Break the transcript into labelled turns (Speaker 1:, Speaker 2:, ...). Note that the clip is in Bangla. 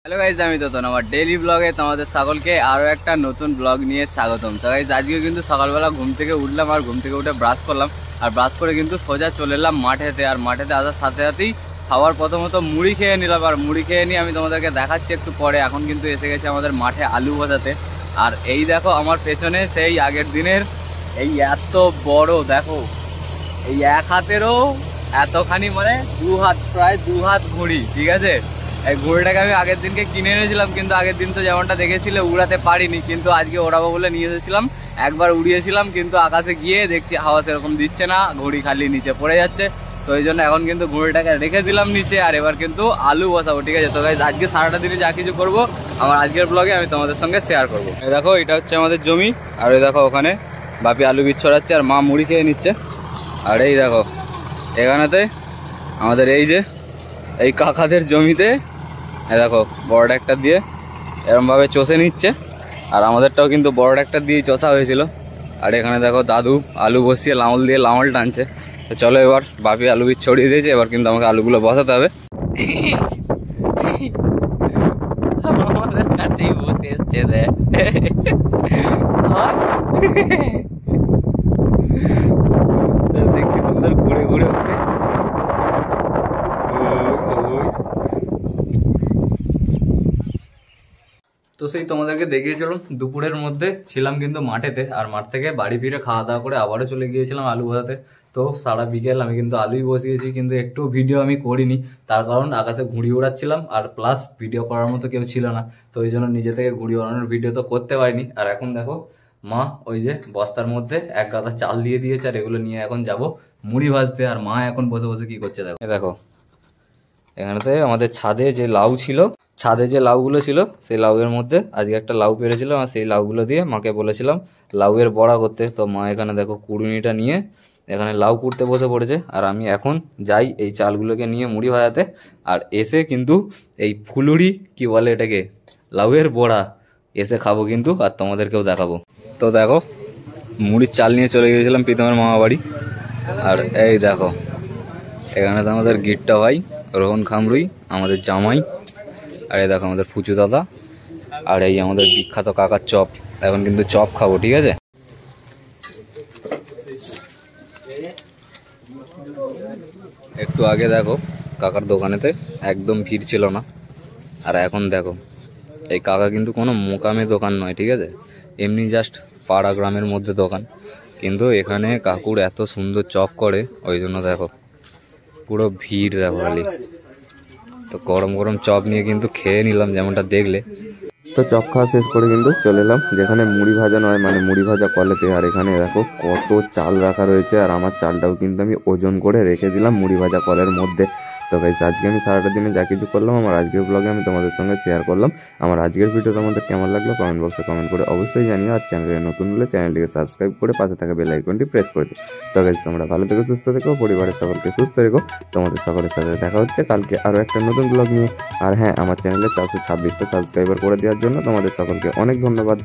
Speaker 1: হ্যালো গাইজ, আমি তো আমার ডেইলি ব্লগে তোমাদের সকলকে আরও একটা নতুন ব্লগ নিয়ে স্বাগতম। তো গাইজ আজকে কিন্তু সকালবেলা ঘুম থেকে উঠলাম, আর ঘুম থেকে উঠে ব্রাশ করলাম, আর ব্রাশ করে কিন্তু সোজা চলে এলাম মাঠেতে। আর মাঠেতে আসার সাথে সাথেই সবার প্রথমত মুড়ি খেয়ে নিলাম, আর মুড়ি খেয়ে নিয়ে আমি তোমাদেরকে দেখাচ্ছি একটু পরে। এখন কিন্তু এসে গেছে আমাদের মাঠে আলু ভাজাতে। আর এই দেখো আমার পেছনে সেই আগের দিনের এই এত বড়, দেখো এই এক হাতেরও এতখানি, মানে প্রায় দু হাত ঘুড়ি, ঠিক আছে। এই ঘুড়িটাকে আমি আগের দিনকে কিনে এনেছিলাম, কিন্তু আগের দিন তো যেমনটা দেখেছিলে উড়াতে পারিনি, কিন্তু আজকে ওড়াবো বলে নিয়ে এসেছিলাম। একবার উড়িয়েছিলাম, কিন্তু আকাশে গিয়ে দেখছি হাওয়া সেরকম দিচ্ছে না, ঘুড়ি খালি নিচে পড়ে যাচ্ছে। তো এই জন্য এখন কিন্তু ঘুড়িটাকে রেখে দিলাম নিচে, আর এবার কিন্তু আলু বসাবো, ঠিক আছে। তো গাইস আজকে সারাটা দিনে যা কিছু করবো আমার আজকের ব্লগে আমি তোমাদের সঙ্গে শেয়ার করবো। এই দেখো এটা হচ্ছে আমাদের জমি, আর এই দেখো ওখানে বাপি আলু বীজ ছড়াচ্ছে, আর মা মুড়ি খেয়ে নিচ্ছে। আর এই দেখো এখানেতে আমাদের এই যে এই কাকাদের জমিতে দেখো বড় একটা দিয়ে এরমভাবে চষে নিচ্ছে, আর আমাদেরটাও কিন্তু বড় একটা দিয়ে চষা হয়েছিল। আর এখানে দেখো দাদু আলু বসিয়ে লাঙল দিয়ে লাঙল টানছে। তো চলো এবার বাপি আলু বীজ ছড়িয়ে দিয়েছে, এবার কিন্তু আমাকে আলুগুলো বসাতে হবে। আমাদের কাছেই ভূত এসছে রে, কি সুন্দর ঘুরে ঘুরে উঠে। তো সেই তোমাদেরকে দেখিয়েছিলাম দুপুরের মধ্যে ছিলাম কিন্তু মাঠেতে, আর মাঠ থেকে বাড়ি ফিরে খাওয়া দাওয়া করে আবারও চলে গিয়েছিলাম আলু ভাজাতে। তো সারা বিকেল আমি কিন্তু আলুই বসিয়েছি, কিন্তু একটু ভিডিও আমি করিনি, তার কারণ আকাশে ঘুড়ি উড়াচ্ছিলাম, আর প্লাস ভিডিও করার মতো কেউ ছিল না। তো ওই জন্য নিজে থেকে ঘুড়ি ওড়ানোর ভিডিও তো করতে পারিনি। আর এখন দেখো মা ওই যে বস্তার মধ্যে এক গাদা চাল দিয়ে দিয়েছে, আর এগুলো নিয়ে এখন যাব মুড়ি ভাজতে। আর মা এখন বসে বসে কি করছে দেখো। দেখো এখানেতে আমাদের ছাদে যে লাউ ছিল, ছাদে যে লাউগুলো ছিল সেই লাউয়ের মধ্যে আজকে একটা লাউ পেরেছিলাম, আর সেই লাউগুলো দিয়ে মাকে বলেছিলাম লাউয়ের বড়া করতে। তো মা এখানে দেখো কুড়ুনিটা নিয়ে এখানে লাউ কুড়তে বসে পড়েছে, আর আমি এখন যাই এই চালগুলোকে নিয়ে মুড়ি ভাজাতে। আর এসে কিন্তু এই ফুলুরি কি বলে এটাকে, লাউয়ের বড়া এসে খাবো কিন্তু, আর তোমাদেরকেও দেখাবো। তো দেখো মুড়ির চাল নিয়ে চলে গিয়েছিলাম প্রীতমের মামা বাড়ি। আর এই দেখো এখানে তো আমাদের গিট্টা ভাই, রোহন খামরুই আমাদের জামাই, আর এই দেখো আমাদের ফুচু দাদা, আর এই আমাদের বিখ্যাত কাকার চপ। এখন কিন্তু চপ খাবো, ঠিক আছে। একটু আগে দেখো কাকার দোকানেতে একদম ভিড় ছিল না, আর এখন দেখো এই কাকা কিন্তু কোনো মোকামে দোকান নয়, ঠিক আছে, এমনি জাস্ট পাড়া গ্রামের মধ্যে দোকান, কিন্তু এখানে কাকুর এত সুন্দর চপ করে ওই জন্য দেখো পুরো ভিড় দেখো খালি। তো গরম গরম চপ নিয়ে কিন্তু খেয়ে নিলাম যেমনটা দেখলে।
Speaker 2: তো চপ খাওয়া শেষ করে কিন্তু চলে এলাম যেখানে মুড়ি ভাজা নয়, মানে মুড়ি ভাজা কলেতে। আর এখানে দেখো কত চাল রাখা রয়েছে, আর আমার চালটাও কিন্তু আমি ওজন করে রেখে দিলাম মুড়ি ভাজা কলের মধ্যে। তো গাইস আজকে আমি সারাটা দিনে যা কিছু করলাম আমার আজকের ব্লগে আমি তোমাদের সঙ্গে শেয়ার করলাম। আমার আজকের ভিডিও তোমাদের কেমন লাগলো কমেন্ট বক্সে কমেন্ট করে অবশ্যই জানিও। আর চ্যানেলে নতুন হলে চ্যানেলটিকে সাবস্ক্রাইব করে পাশে থাকা বেল আইকনটি প্রেস করে দিও। তো গাইস তোমরা ভালো থেকো, সুস্থ থেকো, পরিবারের সকলকে সুস্থ রেখো। তোমাদের সকলের সাথে দেখা হচ্ছে কালকে আরও একটা নতুন ব্লগ নিয়ে। আর হ্যাঁ, আমার চ্যানেলে 426টা সাবস্ক্রাইবার করে দেওয়ার জন্য তোমাদের সকলকে অনেক ধন্যবাদ।